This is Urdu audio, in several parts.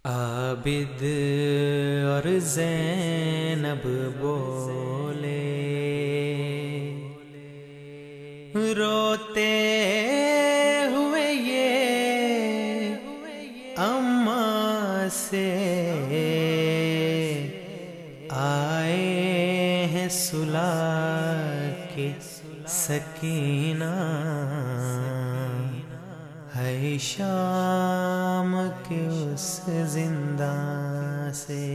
عابد اور زینب بولے، روتے ہوئے یہ اماں سے آئے ہیں صلح کے سکینہ، ہے شام کے اس زنداں سے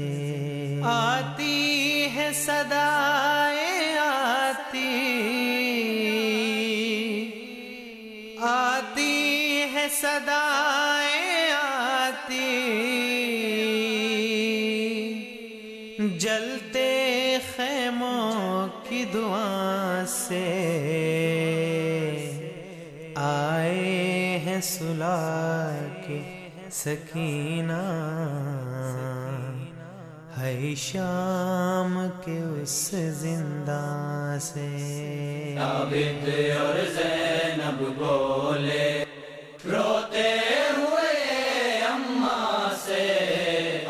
آتی ہے صدائیں، آتی ہے صدائیں، آتی جلتے خیموں کی دعا سے آئے ہیں صلح کے سکینہ، ہے شام کے اس زنداں سے عابد اور زینب بولے، روتے ہوئے اماں سے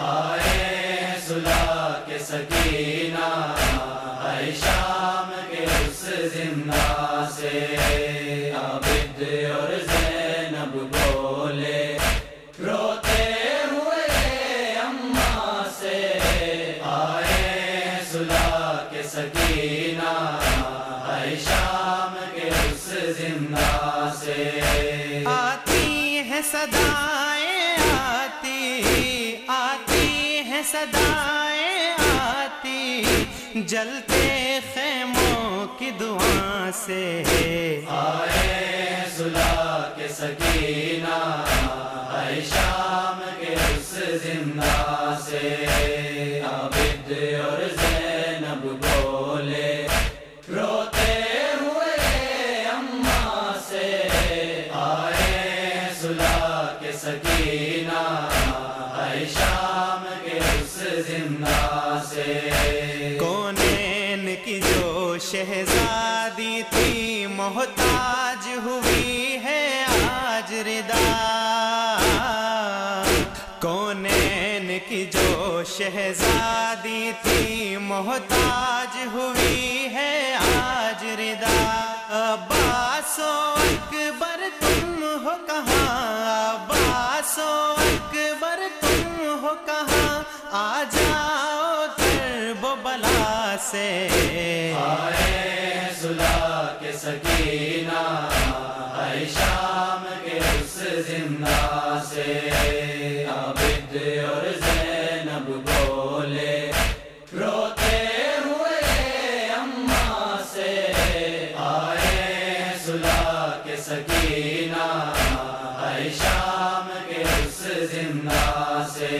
آئے صلح کے سکینہ، ہے شام کے اس زنداں سے عابد اور زینب بولے، روتے ہوئے اماں سے آئے صلح کے سکینہ، ہے شام کے اس زنداں سے آتی ہے صدائیں، آتی ہے صدائیں، آتی جلتے خیموں کی دعا سے آئے صلح کے سکینہ، ہے شام کے اس زنداں سے عابد اور زینب بولے، روتے ہوئے اماں سے آئے صلح کے سکینہ، ہے شام کے اس زنداں سے کونین کی جو شہزادی تھی محتاج ہوئی ہے آج ردا، کونین کی جو شہزادی تھی محتاج ہوئی ہے آج ردا، عباس و اکبر تم ہو کہاں، عباس و اکبر تم ہو کہاں، آ جاؤ کرب و بلا سے آئے صلح کے سکینہ، ہے شام کے اس زنداں سے عابد اور زینب بولے، روتے ہوئے اماں سے آئے صلح کے سکینہ، ہے شام کے اس زنداں سے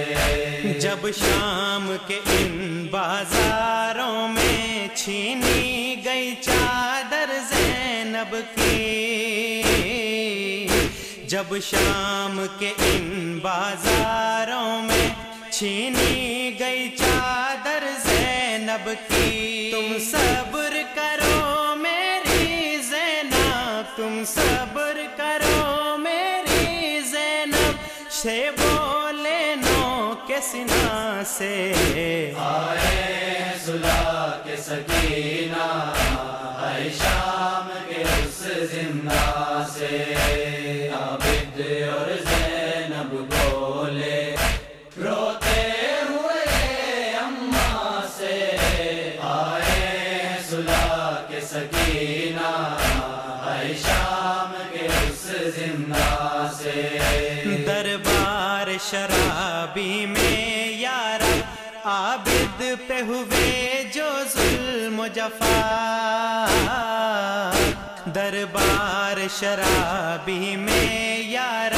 جب شام کے ان بازاروں میں چھینی گئی چادر زینب کی، جب شام کے ان بازاروں میں چھینی گئی چادر زینب کی، تم صبر کرو میری زینب، تم صبر کرو میری زینب، سے بولے نو کے سنا سے آئے صلح کے سکینہ، ہے شام کے اس زنداں سے عابد اور زینب بولے، روتے ہوئے اماں سے آئے صلح کے سکینہ، ہے شام کے اس زنداں سے دربار شرابی میں یار عابد پہ ہوئے جو ظلم و جفا، دربار شرابی میں یار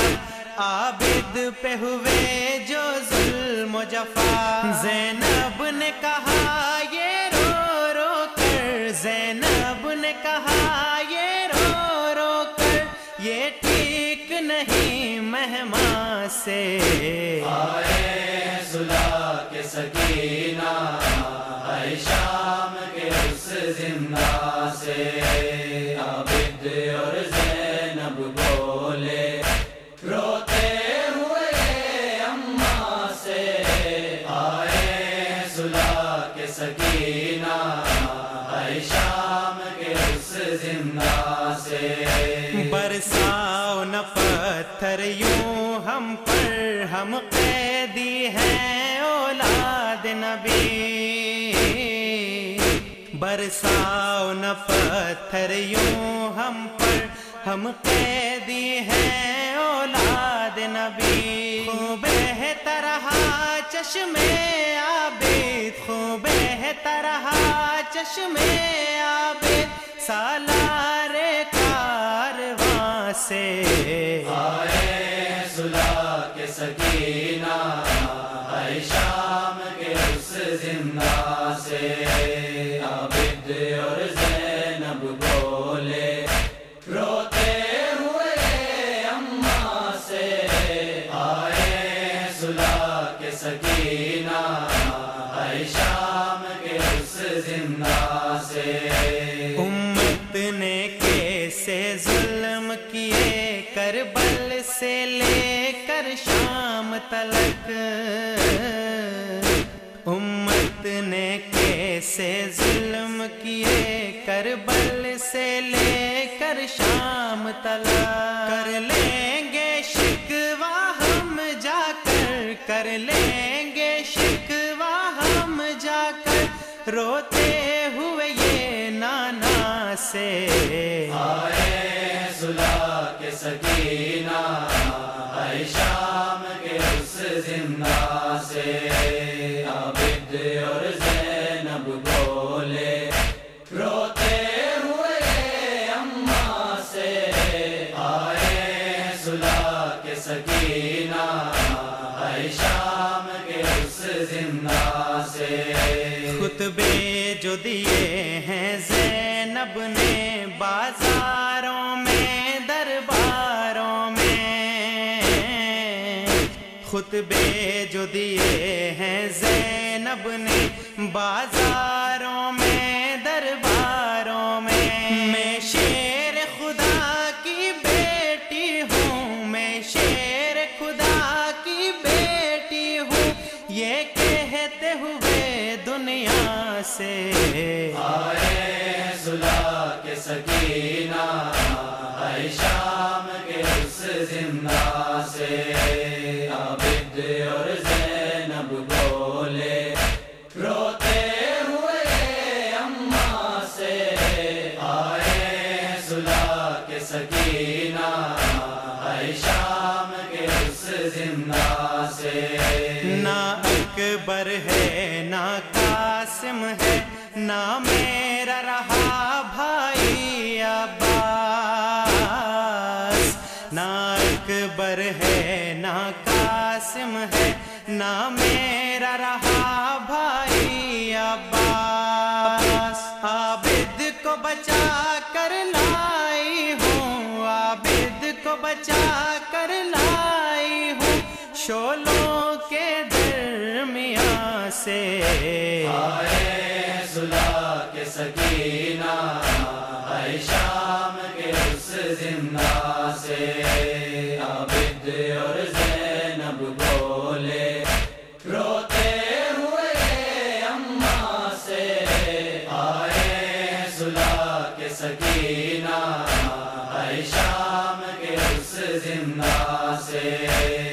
عابد پہ ہوئے جو ظلم و جفا، زینب نے کہا یہ رو رو کر، زینب نے کہا یہ رو رو کر، یہ ٹھیک نہیں مہماں سے آئے صلح کے سکینہ، ہے شام کے اس زنداں سے عابد اور زینب بولے، روتے ہوئے اماں سے سکینہ ہے شام کے اس زندہ سے۔ برساؤ نہ پتھر یوں ہم پر، ہم قیدی ہیں اولاد نبی۔ برساؤ نہ پتھر یوں ہم پر، ہم قیدی ہیں اولاد نبی۔ خوب بہتا رہا چشمے عابد، خوب بہتا رہا چشمے عابد، سالار کارواں سے آئے صلح کے سکینہ ہے شام کے اس زندہ سے۔ عابد اور زینب بولے روتے ہوئے اماں سے، آئے صلح کے سکینہ ہے شام کے اس زندہ سے۔ امت نے کیسے ظلم کیے کربل سے لے کر شام تلک، امت نے کیسے ظلم کیے کربل سے لے کر شام تلک۔ کر لیں گے شکوہ ہم جا کر، کر لیں گے شکوہ ہم جا کر، روتے ہوئے یہ نانا سے آئے صلح کے سکینہ ہے شام کے اس زندہ سے۔ عابد اور زینب بولے روتے ہوئے اماں سے، آئے صلح کے سکینہ ہے شام کے اس زندہ سے۔ خطبے جو دیے ہیں زینب نے بازاروں میں درباروں میں، خطبے جو دیے ہیں زینب نے بازاروں میں درباروں میں۔ میں شیر خدا کی بیٹی ہوں، میں شیر خدا کی بیٹی ہوں، یہ کہتے ہوئے دنیا سے آئے صلح کے سکینہ ہے شام کے اس زندہ سے۔ عابد اور زینب بولے روتے ہوئے اماں سے، آئے صلح کے سکینہ ہے شام کے اس زندہ سے۔ نہ اکبر ہے نہ قاسم ہے، نہ میرا رہا بھائی عباس، نہ اکبر ہے نہ قاسم ہے، نہ میرا رہا بھائی عباس۔ عابد کو بچا کر لائی ہوں، عابد کو بچا کر لائی ہوں، شولوں کے درمیان سے آئے صلح کے سکینہ ہے شام کے اس زندہ سے۔ عابد اور زینب بولے روتے ہوئے اماں سے، آئے صلح کے سکینہ ہے شام کے اس زندہ سے۔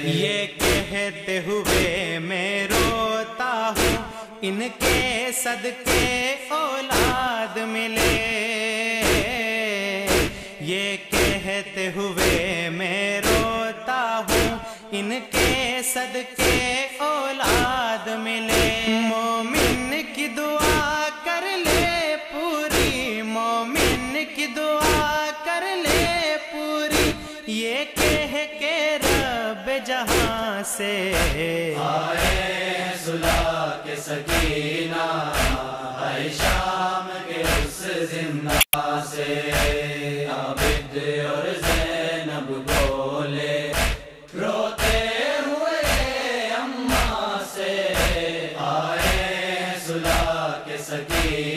یہ کہتے ہوئے میں روتا ہوں ان کے صدقے اولاد ملے، یہ کہتے ہوئے میں روتا ہوں ان کے صدقے اولاد ملے۔ مومن کی دعا کر لے پوری، مومن کی دعا کر لے پوری، یہ کہہ کے رب جہاں سے آئے صلح کے سکینہ ہے شام کے اس زندہ سے۔ عابد اور زینب بولے روتے ہوئے اماں سے، آئے صلح کے سکینہ